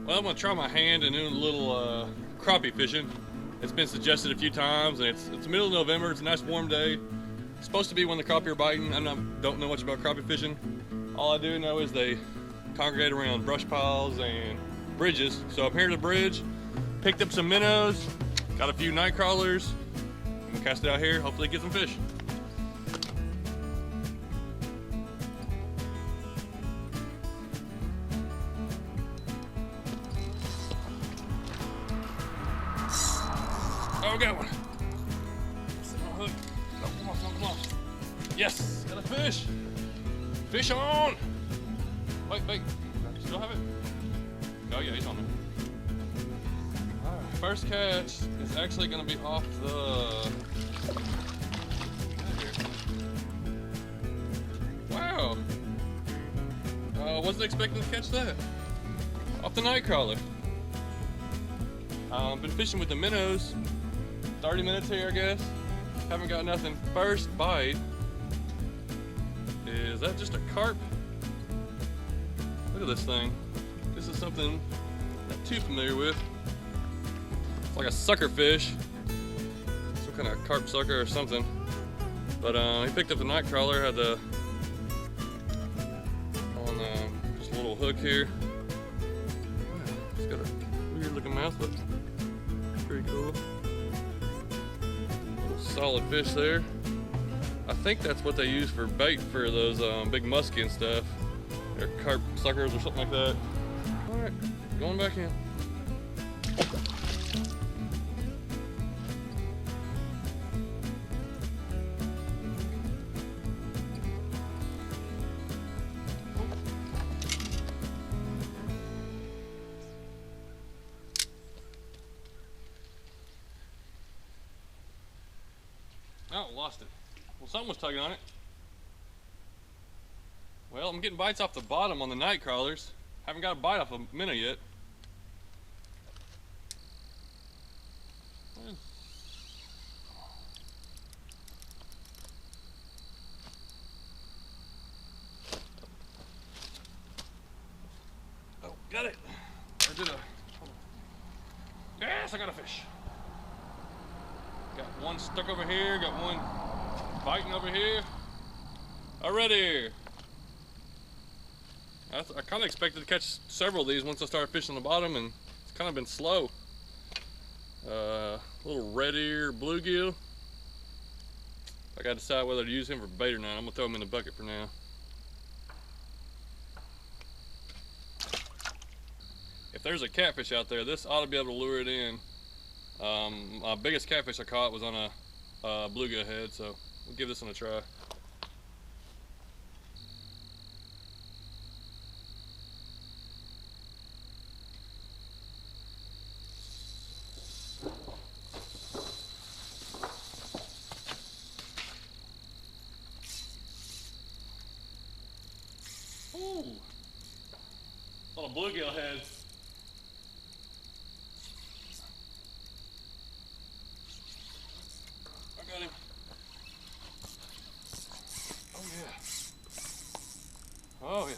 Well, I'm gonna try my hand and doing a little crappie fishing. It's been suggested a few times, and it's the middle of November. It's a nice warm day. It's supposed to be when the crappie are biting. Don't know much about crappie fishing. All I do know is they congregate around brush piles and bridges. So I'm here at the bridge, picked up some minnows, got a few night crawlers. I'm gonna cast it out here, hopefully get some fish. Oh, got one. Hook. Oh, come on. Yes, got a fish. Fish on. Wait. Still have it? Oh yeah, he's on there. All right, first catch is actually gonna be off the. Wow. Wasn't expecting to catch that. Off the night crawler. Been fishing with the minnows. 30 minutes here, I guess. Haven't got nothing. First bite. Is that just a carp? Look at this thing. This is something I'm not too familiar with. It's like a sucker fish. Some kind of carp sucker or something. But he picked up the night crawler, had the on just a little hook here. It's got a weird looking mouth, but pretty cool. Solid fish there. I think that's what they use for bait for those big muskie and stuff. They're carp suckers or something like that. All right, going back in. Oh, lost it. Well, something was tugging on it. Well, I'm getting bites off the bottom on the night crawlers. Haven't got a bite off a minnow yet. Oh, got it. Yes, I got a fish. Got one stuck over here, got one biting over here. Already. I kind of expected to catch several of these once I started fishing the bottom, and it's kind of been slow. Little red ear bluegill. I got to decide whether to use him for bait or not. I'm gonna throw him in the bucket for now. If there's a catfish out there, this ought to be able to lure it in. My biggest catfish I caught was on a bluegill head, so we'll give this one a try. Ooh, little bluegill head. Got him. Oh yeah. Oh yeah.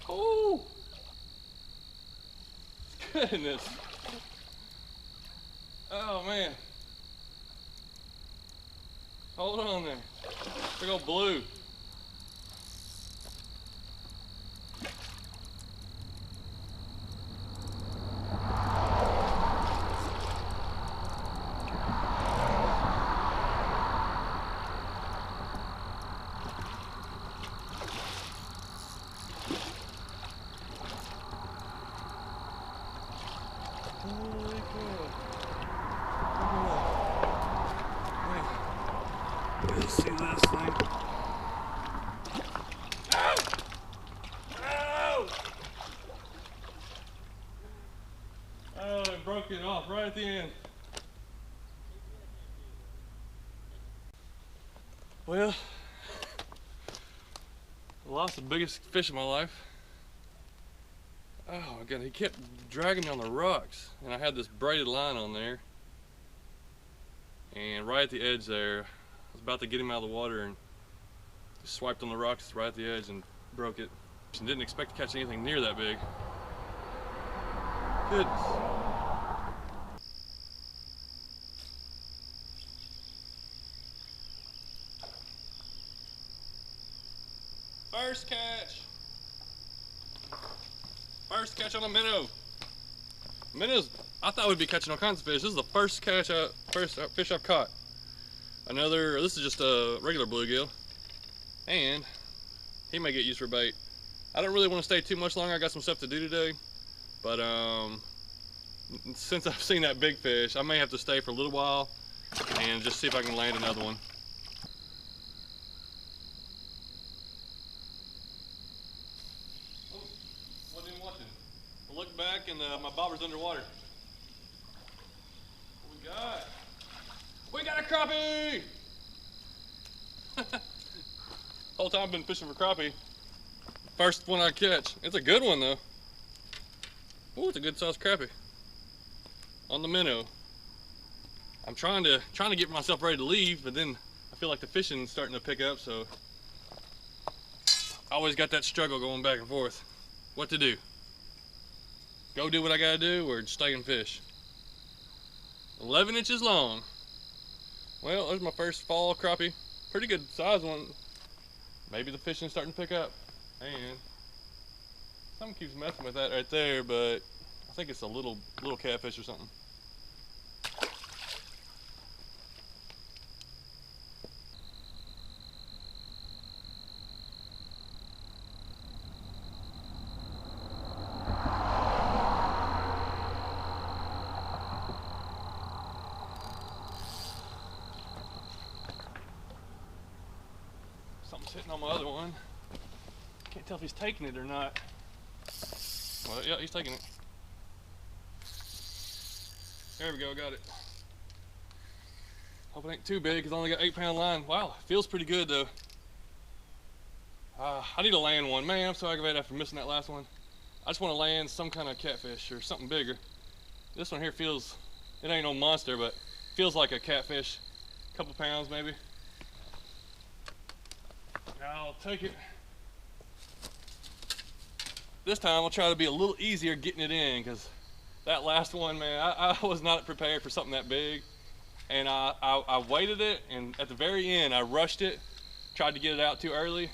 Oh, goodness. Oh man. Hold on there. Big old blue. Holy cow. Look at that. Man. You see this thing? Broke it off right at the end. Well, I lost the biggest fish of my life. Oh my god, he kept dragging me on the rocks, and I had this braided line on there. And right at the edge there, I was about to get him out of the water and just swiped on the rocks right at the edge and broke it. And didn't expect to catch anything near that big. Goodness. First catch. First catch on a minnow. Minnows, I thought we'd be catching all kinds of fish. This is the first catch, first fish I've caught. This is just a regular bluegill. And he may get used for bait. I don't really want to stay too much longer. I got some stuff to do today. But since I've seen that big fish, I may have to stay for a little while and just see if I can land another one. Oh, wasn't even watching. I looked back and my bobber's underwater. What we got? We got a crappie! Whole time I've been fishing for crappie. First one I catch. It's a good one though. Oh, it's a good sized crappie. On the minnow. I'm trying to get myself ready to leave, but then I feel like the fishing's starting to pick up, so I always got that struggle going back and forth. What to do? Go do what I gotta do, or stay and fish? 11 inches long. Well, there's my first fall crappie. Pretty good size one. Maybe the fishing's starting to pick up. And something keeps messing with that right there, but I think it's a little catfish or something. Something's hitting on my other one. Can't tell if he's taking it or not. Well, yeah, he's taking it. There we go, got it. Hope it ain't too big, because I only got 8-pound line. Wow, feels pretty good though. I need to land one. Man, I'm so aggravated after missing that last one. I just want to land some kind of catfish or something bigger. This one here feels, it ain't no monster, but feels like a catfish. A couple pounds maybe. I'll take it. This time I'll try to be a little easier getting it in, because that last one, man, I was not prepared for something that big. And I waited it, and at the very end I rushed it, tried to get it out too early,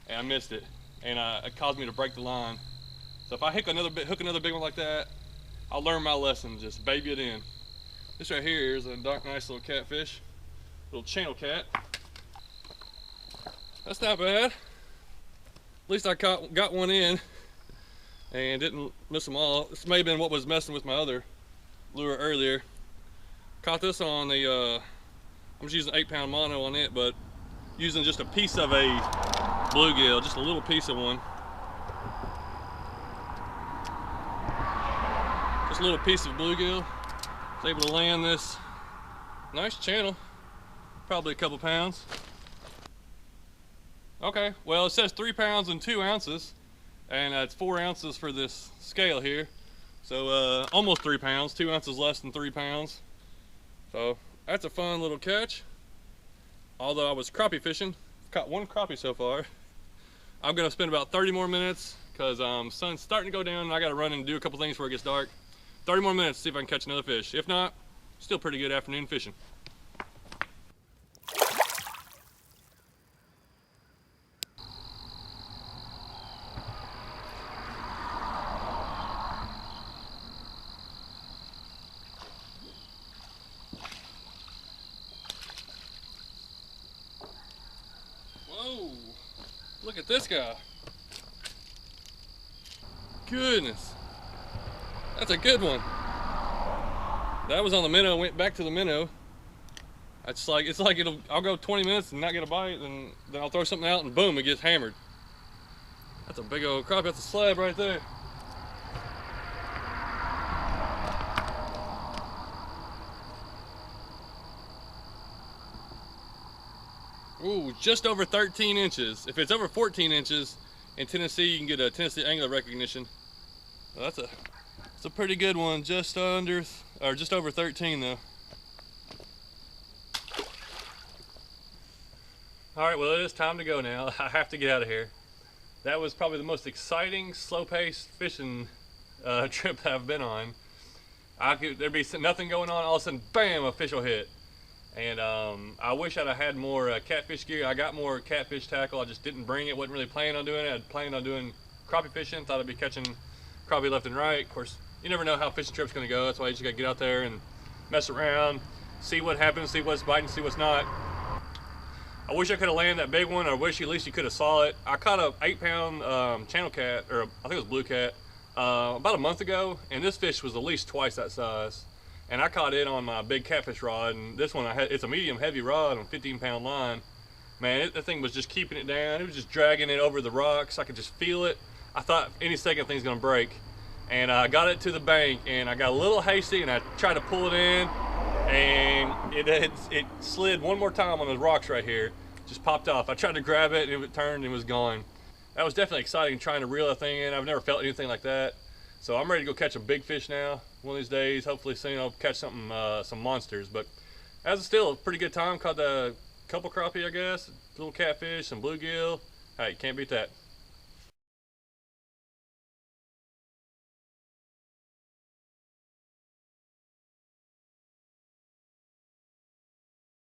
and I missed it. And it caused me to break the line. So if I hook another big one like that, I'll learn my lesson, just baby it in. This right here is a nice little catfish, little channel cat. That's not bad. At least I got one in and didn't miss them all. This may have been what was messing with my other lure earlier. Caught this on the, I'm just using 8-pound mono on it, but using just a piece of a bluegill, just a little piece of one. Just a little piece of bluegill. Was able to land this nice channel, probably a couple pounds. Okay, well it says 3 pounds and 2 ounces, and it's 4 ounces for this scale here. So almost 3 pounds, 2 ounces less than 3 pounds. So that's a fun little catch. Although I was crappie fishing, caught one crappie so far. I'm gonna spend about 30 more minutes because sun's starting to go down and I gotta run and do a couple things before it gets dark. 30 more minutes to see if I can catch another fish. If not, still pretty good afternoon fishing. Whoa, look at this guy. Goodness, that's a good one. That was on the minnow, went back to the minnow. It's like I'll go 20 minutes and not get a bite, and then I'll throw something out and boom, it gets hammered. That's a big old crappie, that's a slab right there. Ooh, just over 13 inches. If it's over 14 inches in Tennessee, you can get a Tennessee angler recognition. Well, that's a pretty good one. Just under, or just over 13 though. All right, well, it is time to go now. I have to get out of here. That was probably the most exciting, slow-paced fishing trip I've been on. There'd be nothing going on, all of a sudden, bam, a fish will hit. And I wish I'd have had more catfish gear. I got more catfish tackle, I just didn't bring it, wasn't really planning on doing it. I'd planned on doing crappie fishing, thought I'd be catching crappie left and right. Of course, you never know how a fishing trip's gonna go, that's why you just gotta get out there and mess around, see what happens, see what's biting, see what's not. I wish I could have landed that big one. I wish at least you could have saw it. I caught a 8-pound channel cat, or I think it was blue cat, about a month ago, and this fish was at least twice that size. And I caught it on my big catfish rod, and this one it's a medium heavy rod on 15-pound line. Man, that thing was just keeping it down. It was just dragging it over the rocks. I could just feel it. I thought any second thing's gonna break. And I got it to the bank, and I got a little hasty, and I tried to pull it in, and it slid one more time on those rocks right here. Just popped off. I tried to grab it, and it turned and it was gone. That was definitely exciting, trying to reel that thing in. I've never felt anything like that. So I'm ready to go catch a big fish now. One of these days, hopefully soon I'll catch something, some monsters. But as it's still a pretty good time. Caught a couple crappie, I guess, a little catfish, some bluegill. Hey, can't beat that.